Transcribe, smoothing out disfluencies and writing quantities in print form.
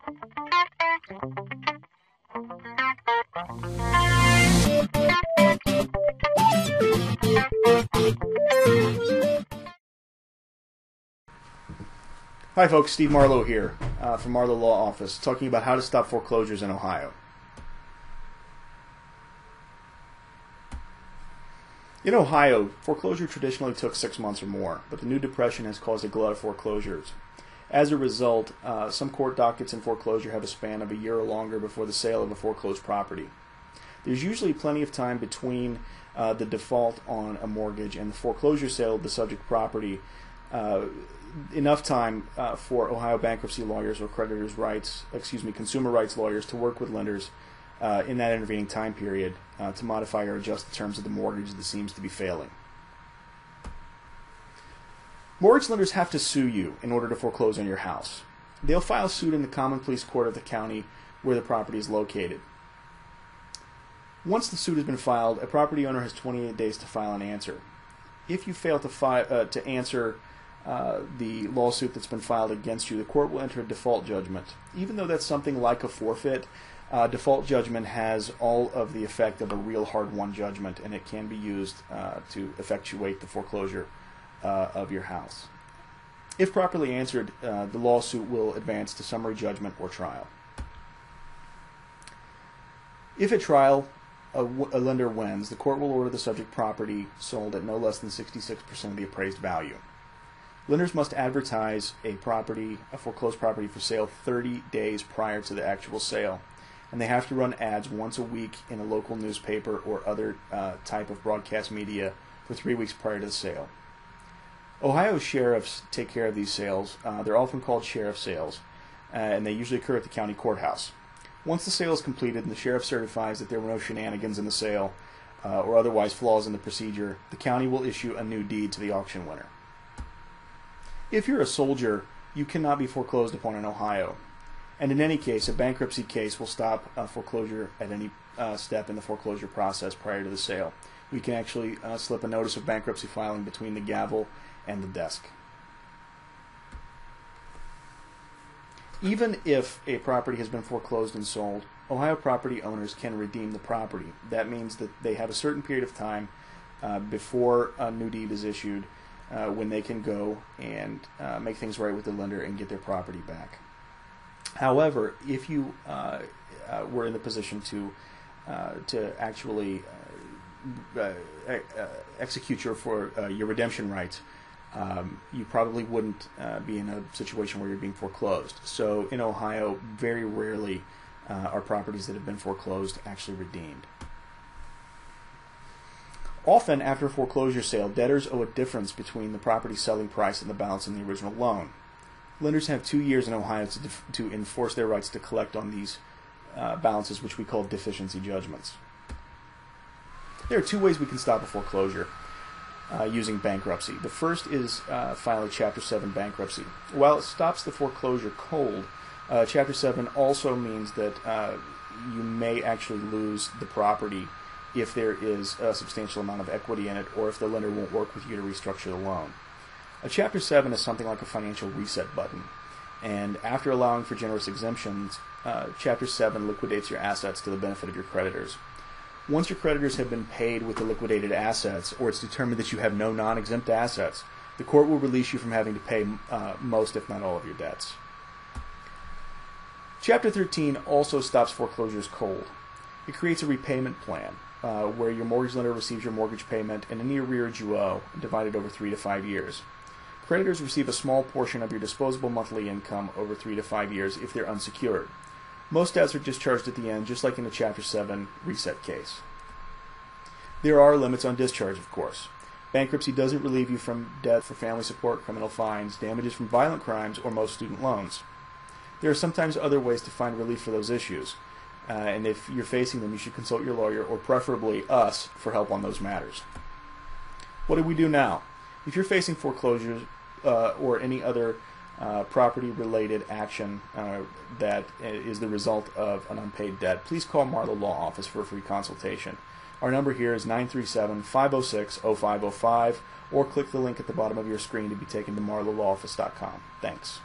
Hi folks, Steve Marlowe here from Marlowe Law Office, talking about how to stop foreclosures in Ohio. In Ohio, foreclosure traditionally took 6 months or more, but the new depression has caused a glut of foreclosures. As a result, some court dockets in foreclosure have a span of a year or longer before the sale of a foreclosed property. There's usually plenty of time between the default on a mortgage and the foreclosure sale of the subject property, enough time for Ohio bankruptcy lawyers or consumer rights lawyers to work with lenders in that intervening time period to modify or adjust the terms of the mortgage that seems to be failing. Mortgage lenders have to sue you in order to foreclose on your house. They'll file suit in the common pleas court of the county where the property is located. Once the suit has been filed, a property owner has 28 days to file an answer. If you fail to answer the lawsuit that's been filed against you, the court will enter a default judgment. Even though that's something like a forfeit, default judgment has all of the effect of a real hard-won judgment, and it can be used to effectuate the foreclosure of your house. If properly answered, the lawsuit will advance to summary judgment or trial. If at trial a lender wins, the court will order the subject property sold at no less than 66% of the appraised value. Lenders must advertise a foreclosed property for sale 30 days prior to the actual sale, and they have to run ads once a week in a local newspaper or other type of broadcast media for 3 weeks prior to the sale. Ohio sheriffs take care of these sales. They're often called sheriff sales, and they usually occur at the county courthouse. Once the sale is completed and the sheriff certifies that there were no shenanigans in the sale or otherwise flaws in the procedure, the county will issue a new deed to the auction winner. If you're a soldier, you cannot be foreclosed upon in Ohio. And in any case, a bankruptcy case will stop foreclosure at any step in the foreclosure process prior to the sale. We can actually slip a notice of bankruptcy filing between the gavel and the desk. Even if a property has been foreclosed and sold, Ohio property owners can redeem the property. That means that they have a certain period of time before a new deed is issued when they can go and make things right with the lender and get their property back. However, if you were in the position to actually execute your redemption rights, you probably wouldn't be in a situation where you're being foreclosed. So in Ohio, very rarely are properties that have been foreclosed actually redeemed. Often, after a foreclosure sale, debtors owe a difference between the property selling price and the balance in the original loan. Lenders have 2 years in Ohio to enforce their rights to collect on these balances, which we call deficiency judgments. There are 2 ways we can stop a foreclosure using bankruptcy. The first is file a Chapter 7 bankruptcy. While it stops the foreclosure cold, Chapter 7 also means that you may actually lose the property if there is a substantial amount of equity in it, or if the lender won't work with you to restructure the loan. A Chapter 7 is something like a financial reset button, and after allowing for generous exemptions, Chapter 7 liquidates your assets to the benefit of your creditors. Once your creditors have been paid with the liquidated assets, or it's determined that you have no non-exempt assets, the court will release you from having to pay most, if not all, of your debts. Chapter 13 also stops foreclosures cold. It creates a repayment plan where your mortgage lender receives your mortgage payment and any arrearage you owe, divided over 3 to 5 years. Creditors receive a small portion of your disposable monthly income over 3 to 5 years if they're unsecured. Most debts are discharged at the end, just like in a Chapter 7 reset case. There are limits on discharge, of course. Bankruptcy doesn't relieve you from debt for family support, criminal fines, damages from violent crimes, or most student loans. There are sometimes other ways to find relief for those issues, and if you're facing them, you should consult your lawyer, or preferably us, for help on those matters. What do we do now? If you're facing foreclosures or any other property-related action that is the result of an unpaid debt, please call Marlowe Law Office for a free consultation. Our number here is 937-506-0505, or click the link at the bottom of your screen to be taken to marlowelawoffice.com. Thanks.